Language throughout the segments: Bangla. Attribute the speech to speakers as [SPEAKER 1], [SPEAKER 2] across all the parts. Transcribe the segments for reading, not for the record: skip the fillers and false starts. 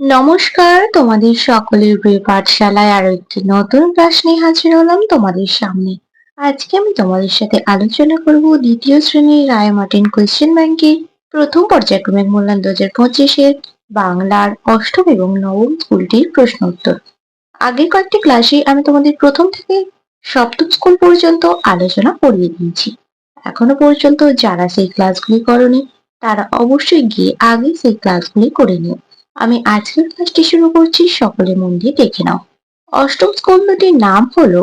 [SPEAKER 1] নমস্কার, তোমাদের সকলের প্রিয় পাঠশালায় আরো একটি নতুন ক্লাস নিয়ে হাজির হলাম তোমাদের সামনে। আজকে আমি তোমাদের সাথে আলোচনা করব দ্বিতীয় শ্রেণীর রায় মার্টিন কোয়েশ্চেন ব্যাংকের প্রথম পর্যায়ক্রমিক মূল্যায়ন 2025-এর বাংলার অষ্টম এবং নবম স্কুলটির প্রশ্ন উত্তর। আগের কয়েকটি ক্লাসে আমি তোমাদের প্রথম থেকে সপ্তম স্কুল পর্যন্ত আলোচনা করিয়ে দিয়েছি। এখনো পর্যন্ত যারা সেই ক্লাসগুলি করনি তারা অবশ্যই গিয়ে আগে সেই ক্লাসগুলি করে নিও। আমি আজকের ক্লাসটি শুরু করছি, সকলে মন দিয়ে দেখে নাও। অষ্টম স্কুল দুটির নাম হলো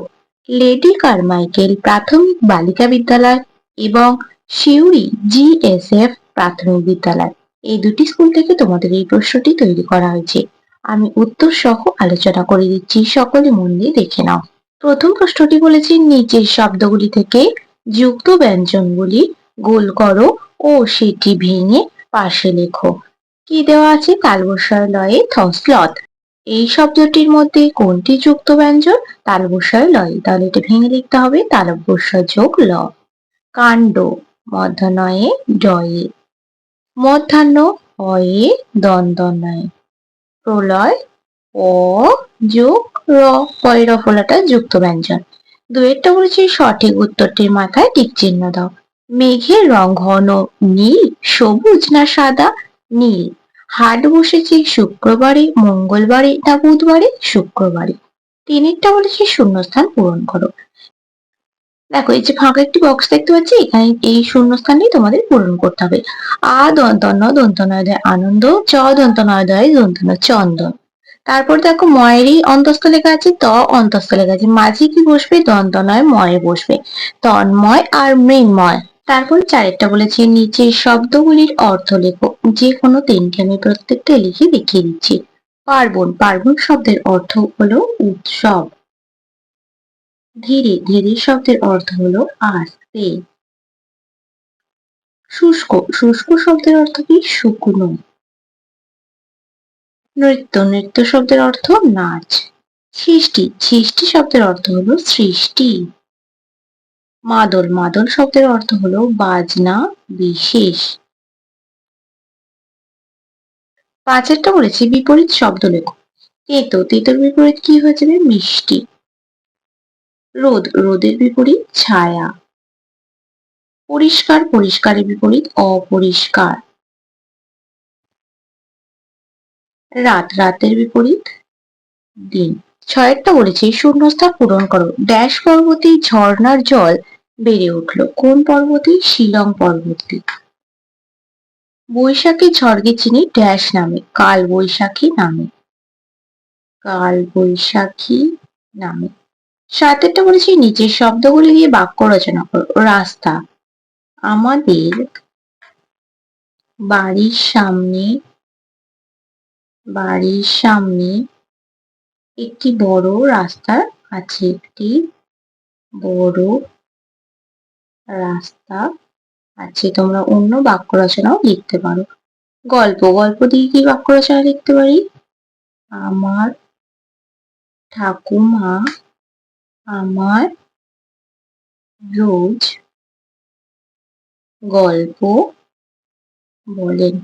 [SPEAKER 1] লেডি কারমাইকেল প্রাথমিক বালিকা বিদ্যালয় এবং শিউরি জিএসএফ প্রাথমিক বিদ্যালয়। এই দুটি স্কুল থেকে তোমাদের এই প্রশ্নটি তৈরি করা হয়েছে। আমি উত্তর সহ আলোচনা করে দিচ্ছি, সকলে মন দিয়ে দেখে নাও। প্রথম প্রশ্নটি বলেছে নিচের শব্দগুলি থেকে যুক্ত ব্যঞ্জনগুলি গোল করো ও সেটি ভেঙে পাশে লেখো। কি দেওয়া আছে? তালবস্যার লয়ে থসলথ। এই শব্দটির মধ্যে কোনটি যুক্ত ব্যঞ্জন? তালবস্যার লয়ে। তাহলে এটা ভেঙে লিখতে হবে তালবস্যা যোগ ল। কাণ্ড মধ্যাহ্নয়ে ডয়ে, মধ্যাহ্ন অয়ে দন্তন্বয়ে, প্রলয় অ যোগ র, পরের ফলাটা যুক্ত ব্যঞ্জন। দুয়েরটা বলেছি সঠিক উত্তরটির মাথায় টিক চিহ্ন দাও। মেঘের রং ঘন নীল, সবুজ না সাদা? নীল। হাট বসেছে শুক্রবারে, মঙ্গলবারে না বুধবারে? শুক্রবারে। তিনেরটা বলেছি শূন্যস্থান পূরণ করো। দেখো এই যে ফাঁকা একটি বক্স দেখতে পাচ্ছি, এখানে এই শূন্যস্থানটি তোমাদের পূরণ করতে হবে। আ দন্ত ন দন্ত নয় দয় আনন্দ, চ দন্ত নয় দয় দন্ত ন চন্দন। তারপর দেখো ময়েরই অন্তস্থ লেখা আছে, ত অন্তস্থ লেখা আছে, মাঝে কি বসবে? দন্ত নয় ময়ে বসবে, তন্ময় আর মৃন্ময়। তারপর চারেরটা বলেছে নিচের শব্দগুলির অর্থ লেখো। যে কোনো তিনটে আমি প্রত্যেকটা লিখে দেখিয়ে দিচ্ছি। পার্বণ, পার্বণ শব্দের অর্থ হলো উৎসব। ধীরে, ধীরে শব্দের অর্থ হলো আস্তে। শুষ্ক, শুষ্ক শব্দের অর্থ কি? শুকনো। নৃত্য, নৃত্য শব্দের অর্থ নাচ। সৃষ্টি, সৃষ্টি শব্দের অর্থ হলো সৃষ্টি। মাদল, মাদল শব্দের অর্থ হলো বাজনা বিশেষ। পাঁচেরটা বলেছি বিপরীত শব্দ লেখো। তেতো, তেতোর বিপরীত কি হয়ে যাবে? মিষ্টি। রোদ, রোদের বিপরীত ছায়া। পরিষ্কার, পরিষ্কারের বিপরীত অপরিষ্কার। রাত, রাতের বিপরীত দিন। ছয়েরটা বলেছি শূন্যস্থান পূরণ করো। ড্যাশ পর্বতে ঝর্ণার জল বেড়ে উঠলো। কোন পর্বতে? শিলং পর্বতে। বৈশাখী ঝড়কে চিনি ড্যাশ নামে? কাল বৈশাখী নামে। কাল বৈশাখী নামে। সাতেরটা বলেছি নিচের শব্দগুলি দিয়ে বাক্য রচনা করো। রাস্তা, আমাদের বাড়ির সামনে, বাড়ির সামনে একটি বড় রাস্তা আছে। একটি বড় রাস্তা আছে। তোমরা অন্য বাক্য রচনাও লিখতে পারো। গল্প, গল্প দিয়ে কি বাক্য রচনা লিখতে পারি? আমার ঠাকুমা আমার রোজ গল্প বলেন।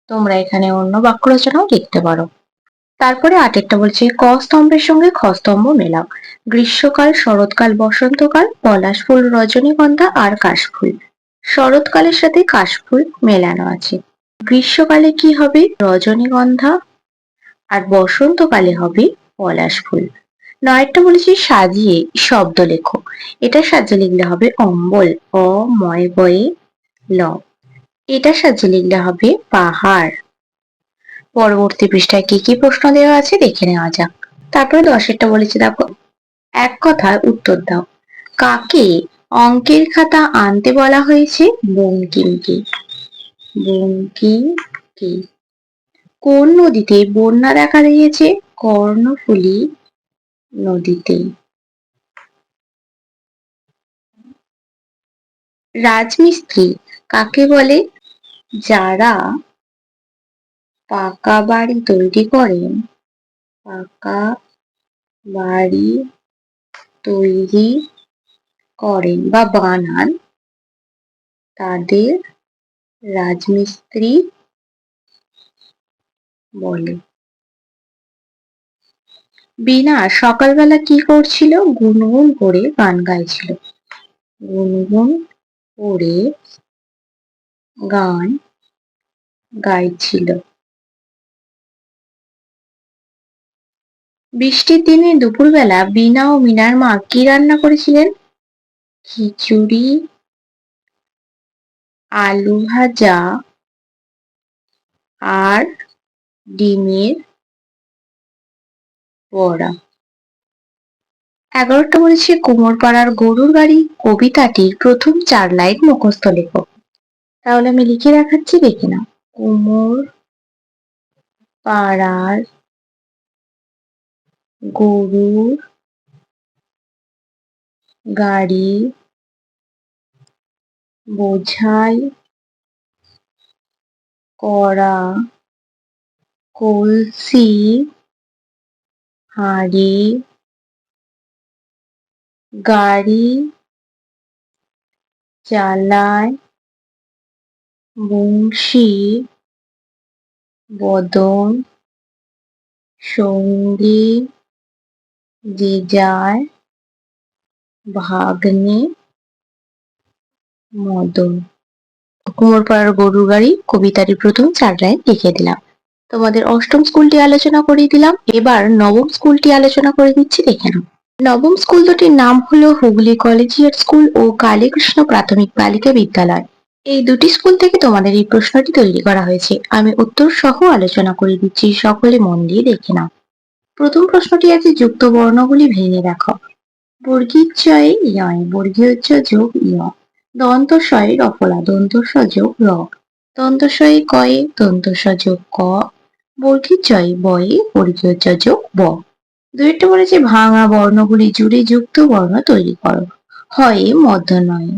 [SPEAKER 1] তোমরা এখানে অন্য বাক্য রচনাও লিখতে পারো। তারপরে আটেরটা বলছে ক স্তম্ভের সঙ্গে খ স্তম্ভ মেলাও। গ্রীষ্মকাল, শরৎকাল, বসন্তকাল, পলাশ ফুল, রজনীগন্ধা আর কাশফুল। শরৎকালের সাথে কাশফুল মেলানো আছে। গ্রীষ্মকালে কি হবে? রজনীগন্ধা, আর বসন্তকালে হবে পলাশ ফুল। নয়েরটা বলেছি সাজিয়ে শব্দ লেখো। এটা সাজিয়ে লিখলে হবে অম্বল, অ ময় বয়ে ল। এটা সাজিয়ে লিখলে হবে পাহাড়। পরবর্তী পৃষ্ঠায় কি কি প্রশ্ন দেওয়া আছে দেখে নেওয়া যাক। তারপরে 10এরটা বলেছি দেখো, এক কথায় উত্তর দাও। কাকে অঙ্কের খাতা আনতে বলা হয়েছে? বঙ্কিমকে। বঙ্কিমকে। কোন নদীতে বন্যা দেখা দিয়েছে? কর্ণফুলী নদীতে। রাজমিস্ত্রি কাকে বলে? যারা পাকা বাড়ি তৈরি করেন, পাকা বাড়ি তৈরি করেন বা বানান তাদের রাজমিস্ত্রি বলে। বিনা সকালবেলা কি করছিল? গুনগুন করে গান গাইছিল। গুনগুন করে গান গাইছিল। বৃষ্টির দিনে দুপুরবেলা বিনা ও মিনার মা কি রান্না করেছিলেন? খিচুড়ি, আলু ভাজা আর ডিমের বড়া। 11টা বলেছে কুমোরপাড়ার গরুর গাড়ি কবিতাটির প্রথম 4 লাইন মুখস্থ লেখো। তাহলে আমি লিখে দেখাচ্ছি, দেখে নাও। কুমোর পাড়ার গরুর গাড়ি বোঝাই করা কলসি হাঁড়ি গাড়ি চালায় বংশী বদন সঙ্গী যে যায় ভাগ্নে মদন। কুমোরপাড়ার গরুর গাড়ি কবিতাটি প্রথম 4 লাইন লিখে দিলাম। তোমাদের অষ্টম স্কুলটি আলোচনা করে দিলাম, এবার নবম স্কুলটি আলোচনা করে দিচ্ছি, দেখে নাও। নবম স্কুল দুটির নাম হলো হুগলি কলেজিয়েট স্কুল ও কালীকৃষ্ণ প্রাথমিক বালিকা বিদ্যালয়। এই দুটি স্কুল থেকে তোমাদের এই প্রশ্নটি তৈরি করা হয়েছে। আমি উত্তর সহ আলোচনা করে দিচ্ছি, সকলে মন দিয়ে দেখে নাও। প্রথম প্রশ্নটি আছে যুক্ত বর্ণগুলি ভেঙে দেখো। বর্গীর চয়ে ইয়, বর্গীয় চ যোগ ইয়, দন্ত স্বয়ে রফলা, দন্ত স যোগ র, দন্ত স্বয়ে কয়ে, দন্ত স যোগ ক, বর্গীর চয়ে বয়ে, বর্গীয় চ যোগ ব। দুইটা বলেছে ভাঙা বর্ণগুলি জুড়ে যুক্ত বর্ণ তৈরি করো। হয় মধ্যনয়,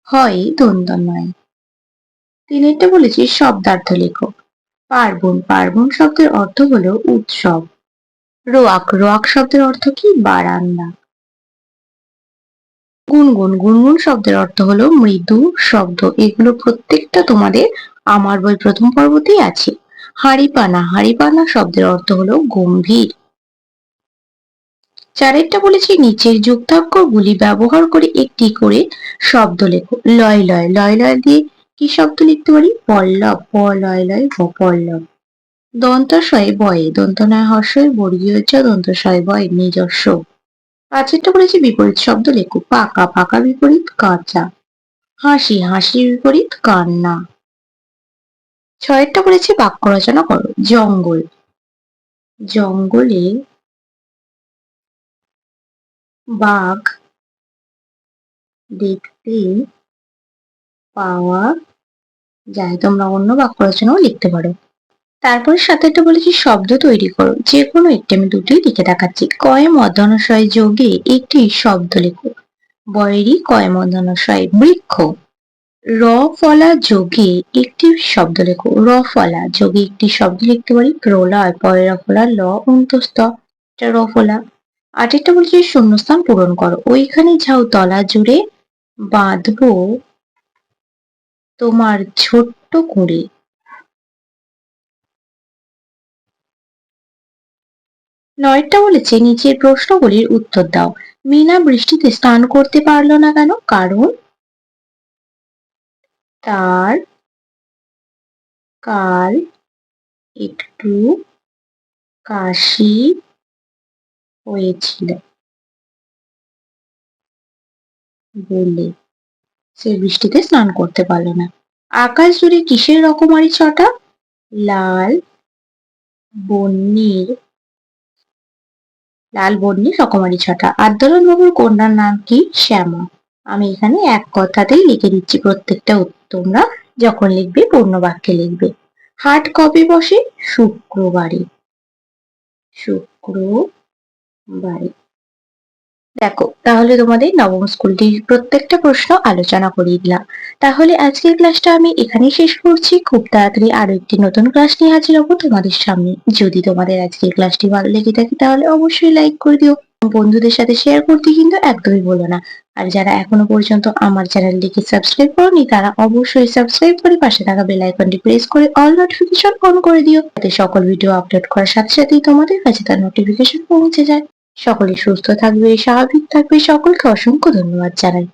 [SPEAKER 1] হয় দন্তনয়। তিনেরটা বলেছে শব্দার্থ লেখো। পার্বণ, পার্বণ শব্দের অর্থ হলো উৎসব। রোয়াক, রোয়াক শব্দের অর্থ কি? বারান্দা। গুনগুন, গুনগুন শব্দের অর্থ হলো মৃদু শব্দ। এগুলো প্রত্যেকটা তোমাদের আমার বই প্রথম পর্বতেই আছে। হাঁড়িপানা, হাঁড়িপানা শব্দের অর্থ হলো গম্ভীর। চারেরটা বলেছি নিচের যুক্তাক্ষরগুলি ব্যবহার করে একটি করে শব্দ লেখো। লয় লয়, লয় লয় দিয়ে কি শব্দ লিখতে পারি? পল্লব, প লয় লয় ব, পল্লব। দন্তস্বয়ে বয়ে, দন্তনয় হর্ষই বর্গীয় চ দন্তস্বয়ে বয়ে, নিজস্ব। পাঁচেরটা বলেছি বিপরীত শব্দ লেখো। পাকা, পাকা বিপরীত কাঁচা। হাসি, হাসির বিপরীত কান্না। ছয়েরটা বলেছি বাক্য রচনা করো। জঙ্গল, জঙ্গলে বাঘ দেখতে পাওয়া যায়। তোমরা অন্য বাক্য রচনাও লিখতে পারো। তারপরে সাথেটা বলেছি শব্দ তৈরি করো, যে কোনো একটি, আমি দুটি লিখে দেখাচ্ছি। কয়ে মধ্যাহ্নশয় যোগে একটি শব্দ লেখো। বয়েরই কয়ে মধ্যাহ্নশয় বৃক্ষ। র ফলা যোগে একটি শব্দ লেখো। র ফলা যোগে একটি শব্দ লিখতে পারি প্রলয়, পরে র ফলা ল অন্তস্থ, এটা র ফলা। আটেরটা বলছি শূন্যস্থান পূরণ করো। ওইখানে যাও তলা জুড়ে বাঁধবো তোমার ছোট্ট কুঁড়ে। নয়টা বলেছে নিচের প্রশ্নগুলির উত্তর দাও। মিনা বৃষ্টিতে স্নান করতে পারলো না কেন? কারণ তার কাল একটু কাশি হয়েছিল বলে সে বৃষ্টিতে স্নান করতে পারলো না। আকাশ জুড়ে কিসের রকমারি ছটা? লাল বন্যের, লাল বন্যের রকমারি ছটা। আদ্যনাথ বাবুর কন্যার নাম কি? শ্যামা। আমি এখানে এক কথাতেই লিখে দিচ্ছি প্রত্যেকটা তোমরা যখন লিখবে পূর্ণ বাক্যে লিখবে। হাট কবে বসে? শুক্রবারে, শুক্রবারে। দেখো, তাহলে তোমাদের নবম স্কুলটির প্রত্যেকটা প্রশ্ন আলোচনা করিয়ে দিলাম। তাহলে আজকের ক্লাসটা আমি এখানেই শেষ করছি। খুব তাড়াতাড়ি আরো একটি নতুন ক্লাস নিয়ে হাজির হবো তোমাদের সামনে। যদি তোমাদের আজকের ক্লাসটি ভালো লেগে থাকে তাহলে অবশ্যই লাইক করে দিও। বন্ধুদের সাথে শেয়ার করতে কিন্তু একদমই ভুলো না। আর যারা এখনো পর্যন্ত আমার চ্যানেলটিকে সাবস্ক্রাইব করোনি তারা অবশ্যই সাবস্ক্রাইব করে পাশে থাকা বেল আইকনটি প্রেস করে অল নোটিফিকেশন অন করে দিও, যাতে সকল ভিডিও আপলোড করার সাথে সাথেই তোমাদের কাছে তার নোটিফিকেশন পৌঁছে যায়। সকলে সুস্থ থাকবে, স্বাভাবিক থাকবে, সকলকে অসংখ্য ধন্যবাদ জানাই।